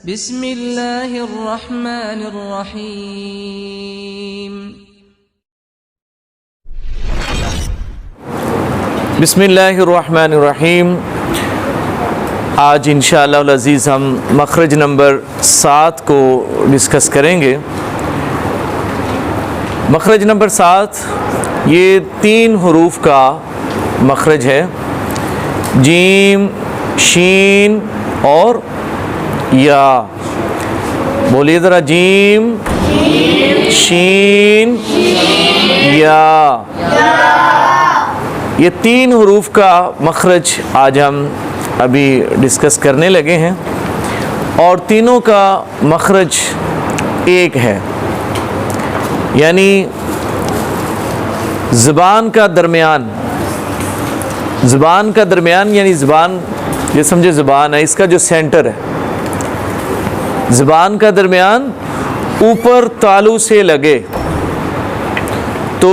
بسم اللہ الرحمن الرحیم۔ بسم اللہ الرحمن الرحیم۔ آج انشاءاللہ العزیز ہم مخرج نمبر 7 کو ڈسکس کریں گے۔ مخرج نمبر 7 یہ 3 حروف کا مخرج ہے، جیم، شین اور یا۔ بولیے ذرا، جیم، شین، یا۔ یہ 3 حروف کا مخرج آج ہم ابھی ڈسکس کرنے لگے ہیں، اور تینوں کا مخرج ایک ہے، یعنی زبان کا درمیان یعنی زبان، یہ سمجھے زبان ہے، اس کا جو سینٹر ہے، زبان کا درمیان اوپر تالو سے لگے تو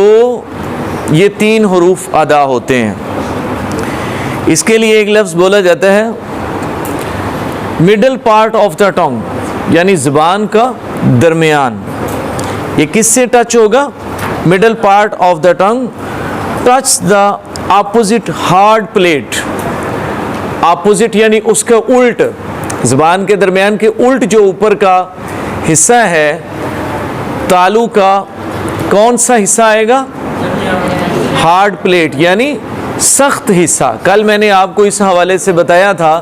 یہ 3 حروف ادا ہوتے ہیں۔ اس کے لیے ایک لفظ بولا جاتا ہے مڈل پارٹ آف دا ٹنگ، یعنی زبان کا درمیان۔ یہ کس سے ٹچ ہوگا؟ Middle part of the tongue touch the opposite hard plate. Opposite یعنی اس کا الٹ، زبان کے درمیان کے الٹ جو اوپر کا حصہ ہے تالو کا، کون سا حصہ آئے گا؟ ہارڈ پلیٹ یعنی سخت حصہ۔ کل میں نے آپ کو اس حوالے سے بتایا تھا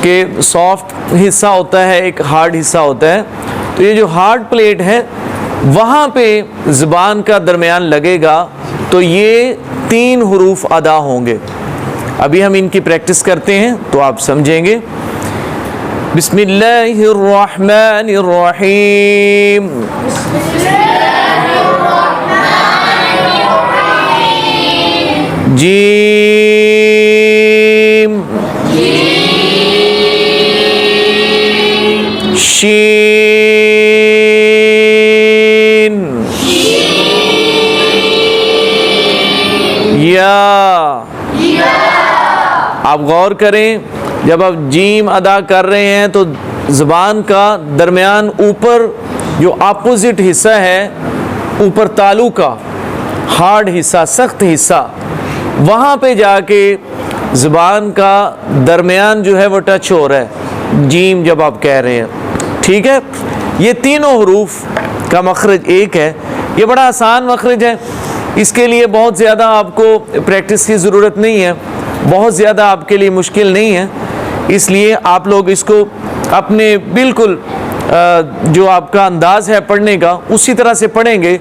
کہ سافٹ حصہ ہوتا ہے، ایک ہارڈ حصہ ہوتا ہے، تو یہ جو ہارڈ پلیٹ ہے وہاں پہ زبان کا درمیان لگے گا تو یہ 3 حروف ادا ہوں گے۔ ابھی ہم ان کی پریکٹس کرتے ہیں تو آپ سمجھیں گے۔ بسم اللہ الرحمن الرحیم۔ جیم، شین، یا۔ آپ غور کریں، جب آپ جیم ادا کر رہے ہیں تو زبان کا درمیان اوپر جو اپوزٹ حصہ ہے، اوپر تالو کا ہارڈ حصہ، سخت حصہ، وہاں پہ جا کے زبان کا درمیان جو ہے وہ ٹچ ہو رہا ہے، جیم جب آپ کہہ رہے ہیں، ٹھیک ہے۔ یہ تینوں حروف کا مخرج ایک ہے۔ یہ بڑا آسان مخرج ہے، اس کے لیے بہت زیادہ آپ کو پریکٹس کی ضرورت نہیں ہے، بہت زیادہ آپ کے لیے مشکل نہیں ہے، اس لیے آپ لوگ اس کو اپنے بالکل جو آپ کا انداز ہے پڑھنے کا اسی طرح سے پڑھیں گے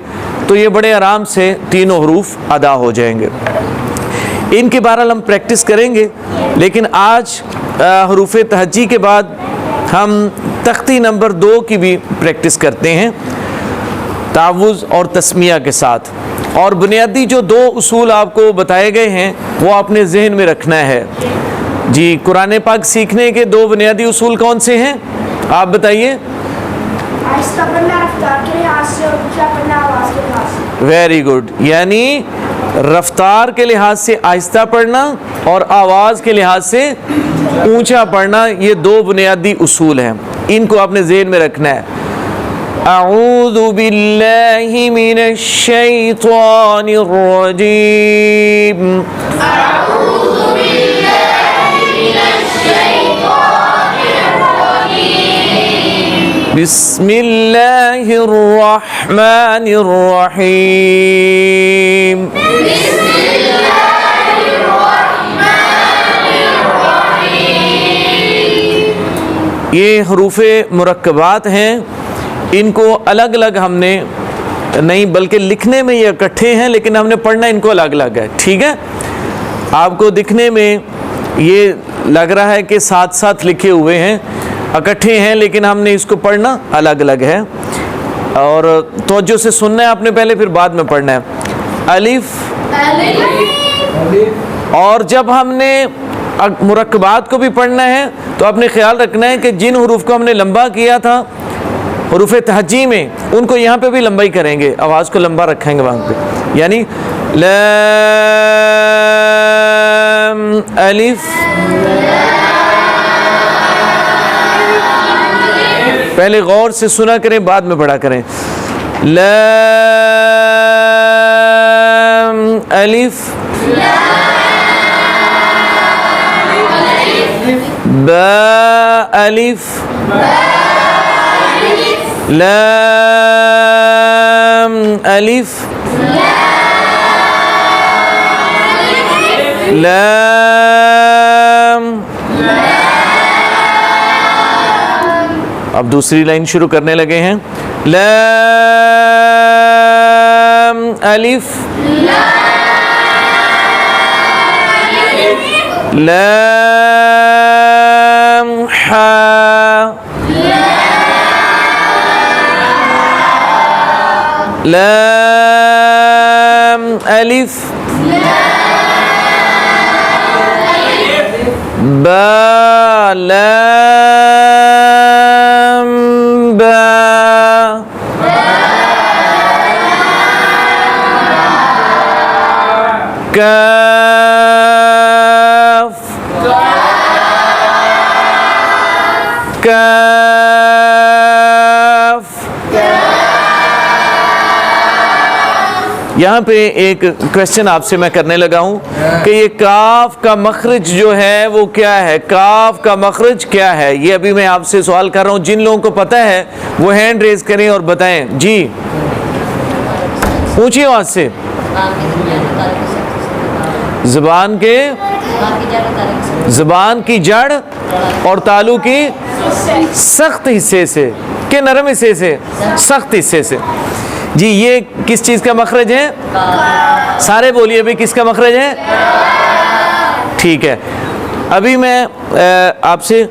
تو یہ بڑے آرام سے تینوں حروف ادا ہو جائیں گے۔ ان کے بہرحال ہم پریکٹس کریں گے، لیکن آج حروف تہجی کے بعد ہم تختی نمبر 2 کی بھی پریکٹس کرتے ہیں تعوذ اور تسمیہ کے ساتھ، اور بنیادی جو 2 اصول آپ کو بتائے گئے ہیں وہ آپ نے ذہن میں رکھنا ہے۔ جی، قرآن پاک سیکھنے کے 2 بنیادی اصول کون سے ہیں؟ آپ بتائیے۔ آہستہ پڑھنا رفتار کے لحاظ سے، اور اونچا پڑھنا آواز کے لحاظ سے۔ ویری گڈ، یعنی رفتار کے لحاظ سے آہستہ پڑھنا اور آواز کے لحاظ سے اونچا پڑھنا، یہ 2 بنیادی اصول ہیں، ان کو آپ نے ذہن میں رکھنا ہے۔ اعوذ باللہ من الشیطان الرجیم۔ اعوذ باللہ من الشیطان الرجیم۔ بسم اللہ الرحمن الرحیم۔ بسم اللہ الرحمن الرحیم۔ یہ حروف مرکبات ہیں، ان کو الگ الگ ہم نے نہیں، بلکہ لکھنے میں یہ اکٹھے ہیں لیکن ہم نے پڑھنا ان کو الگ الگ ہے، ٹھیک ہے۔ آپ کو دکھنے میں یہ لگ رہا ہے کہ ساتھ ساتھ لکھے ہوئے ہیں، اکٹھے ہیں، لیکن ہم نے اس کو پڑھنا الگ الگ ہے، اور توجہ سے سننا ہے آپ نے پہلے، پھر بعد میں پڑھنا ہے۔ الف، اور جب ہم نے مرکبات کو بھی پڑھنا ہے تو آپ نے خیال رکھنا ہے کہ جن حروف کو ہم نے لمبا کیا تھا حروف تہجی میں، ان کو یہاں پہ بھی لمبا ہی کریں گے، آواز کو لمبا رکھیں گے وہاں پہ، یعنی لام الف پہلے غور سے سنا کریں بعد میں پڑھا کریں. لام الف با الف لام الف لام. اب دوسری لائن شروع کرنے لگے ہیں. لام الف لام حا لام الف با لام با کاف کاف. یہاں پہ ایک کوشچن آپ سے میں کرنے لگا ہوں کہ یہ کاف کا مخرج جو ہے وہ کیا ہے؟ کاف کا مخرج کیا ہے؟ یہ ابھی میں آپ سے سوال کر رہا ہوں. جن لوگوں کو پتہ ہے وہ ہینڈ ریز کریں اور بتائیں. جی پوچھیے آواز سے. زبان کی جڑ اور تالو کی سخت حصے سے کہ نرم حصے سے؟ سخت حصے سے. جی یہ کس چیز کا مخرج ہے؟ سارے بولیے بھی کس کا مخرج ہے؟ ٹھیک ہے. ابھی میں آپ سے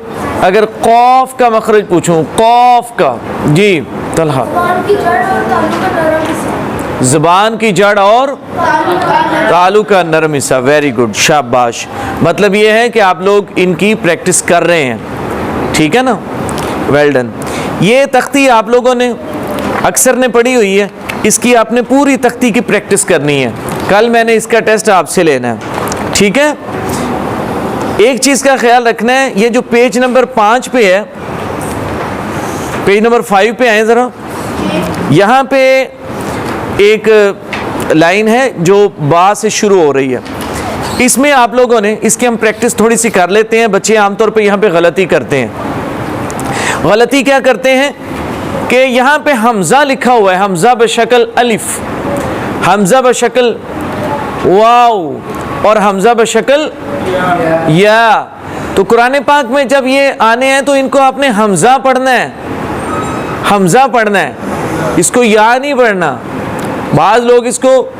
اگر قوف کا مخرج پوچھوں، قوف کا. جی طلحہ. زبان کی جڑ اور تالو کا نرم حصہ. ویری گڈ، شاباش. مطلب یہ ہے کہ آپ لوگ ان کی پریکٹس کر رہے ہیں، ٹھیک ہے نا؟ Well done. یہ تختی آپ لوگوں نے اکثر نے پڑھی ہوئی ہے، اس کی آپ نے پوری تختی کی پریکٹس کرنی ہے. کل میں نے اس کا ٹیسٹ آپ سے لینا ہے، ٹھیک ہے؟ ایک چیز کا خیال رکھنا ہے، یہ جو پیج نمبر 5 پہ ہے، پیج نمبر 5 پہ آئیں ذرا. یہاں پہ ایک لائن ہے جو با سے شروع ہو رہی ہے. اس میں آپ لوگوں نے اس کی ہم پریکٹس تھوڑی سی کر لیتے ہیں. بچے عام طور پہ یہاں پہ غلطی کرتے ہیں. غلطی کیا کرتے ہیں کہ یہاں پہ حمزہ لکھا ہوا ہے، حمزہ بشکل الف، حمزہ بشکل واو اور حمزہ بشکل یا. تو قرآن پاک میں جب یہ آنے ہیں تو ان کو آپ نے حمزہ پڑھنا ہے، حمزہ پڑھنا ہے، اس کو یا نہیں پڑھنا. بعض لوگ اس کو،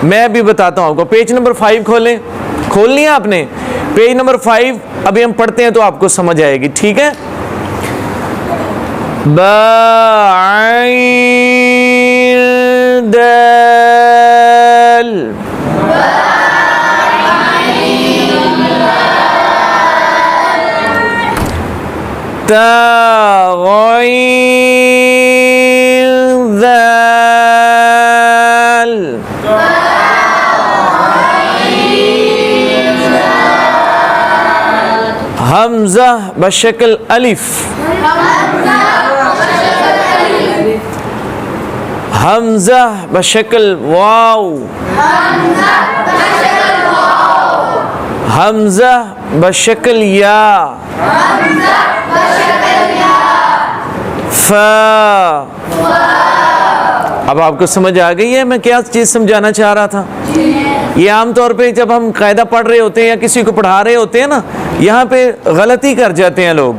میں بھی بتاتا ہوں آپ کو. پیج نمبر 5 کھولیں. کھول لیا آپ نے پیج نمبر 5؟ ابھی ہم پڑھتے ہیں تو آپ کو سمجھ آئے گی، ٹھیک ہے؟ با عین دال تا غین ذال حمزہ بشکل الف، حمزہ بشکل واو، حمزہ بشکل یا، فا. اب آپ کو سمجھ آ گئی ہے میں کیا چیز سمجھانا چاہ رہا تھا؟ یہ عام طور پہ جب ہم قاعدہ پڑھ رہے ہوتے ہیں یا کسی کو پڑھا رہے ہوتے ہیں نا، یہاں پہ غلطی کر جاتے ہیں لوگ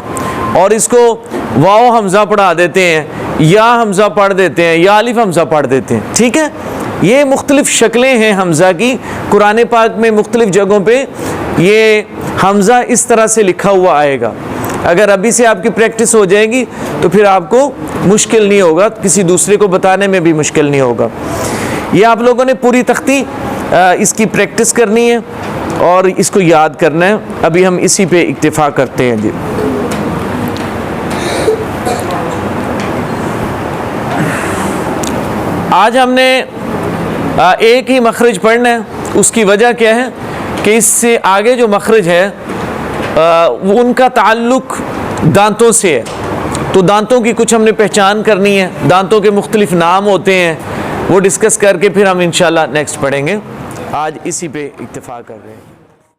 اور اس کو واو حمزہ پڑھا دیتے ہیں، یا حمزہ پڑھ دیتے ہیں، یا الف حمزہ پڑھ دیتے ہیں، ٹھیک ہے؟ یہ مختلف شکلیں ہیں حمزہ کی. قرآن پاک میں مختلف جگہوں پہ یہ حمزہ اس طرح سے لکھا ہوا آئے گا. اگر ابھی سے آپ کی پریکٹس ہو جائے گی تو پھر آپ کو مشکل نہیں ہوگا، کسی دوسرے کو بتانے میں بھی مشکل نہیں ہوگا. یہ آپ لوگوں نے پوری تختی اس کی پریکٹس کرنی ہے اور اس کو یاد کرنا ہے. ابھی ہم اسی پہ اکتفا کرتے ہیں. جی آج ہم نے ایک ہی مخرج پڑھنا ہے. اس کی وجہ کیا ہے کہ اس سے آگے جو مخرج ہے ان کا تعلق دانتوں سے ہے. تو دانتوں کی کچھ ہم نے پہچان کرنی ہے, دانتوں کے مختلف نام ہوتے ہیں, وہ ڈسکس کر کے پھر ہم انشاءاللہ نیکسٹ پڑھیں گے. آج اسی پہ اکتفا کر رہے ہیں.